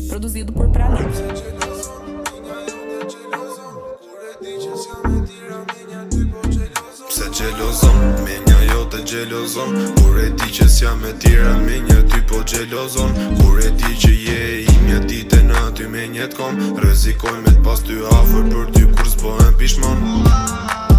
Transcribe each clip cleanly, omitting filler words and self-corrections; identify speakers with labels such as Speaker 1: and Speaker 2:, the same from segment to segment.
Speaker 1: Produzido por Prana.
Speaker 2: Pse gjelozon, menja jote gjelozon Kur e di që s'jam me tjera, menja ty po gjelozon Kur e di që je e imja dite në aty me njet kom Rrezikoj me t'pas ty afer për ty kur s'bohem pishmon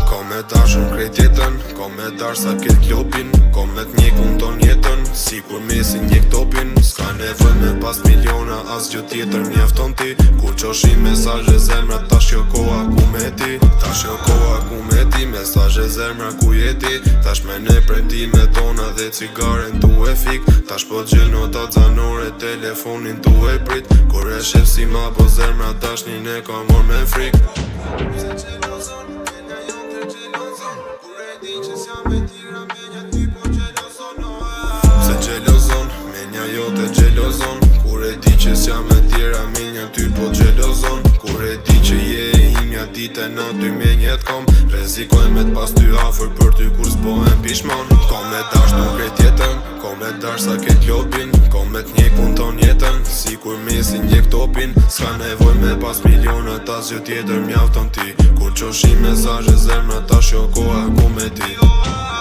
Speaker 2: Ko me dashën krejt jetën, ko me dash sa ket klopin Ko me t'njekun ton jetën, si kur mesin njek topin S'ka nevoj me pas miliona, as gjë tjetër mjafton ti Kur qoshi mesazhe zemra, tash jo koha ku me ti Tash jo koha ku me ti, mesazhe zemra ku jeti Tash me ne premtime tona dhe cigaren tu e fik Tash po gjel notat zanore, telefonin tu e prit Kur e shef si ma po zemra, tash një ne ka mor me frik Pse gjelozon, menja jote gjelozon Kur e di që s'jam me tjera, menja ty po gjelozon Kur e di që je e imja dite në ty me njet kom Rrezikoj me t'pas ty afer për ty kur s'bohem pishmon Ko me dash nuk krejt jetën, ko me dash sa ket lopin Ko me t'njekun ton jetën, si kur mesin njek topin S'ka nevoj me pas miliona, tas gjë tjetër mjafton ti Kur qoshi mesazhe zemra, tash jo koha ku me ti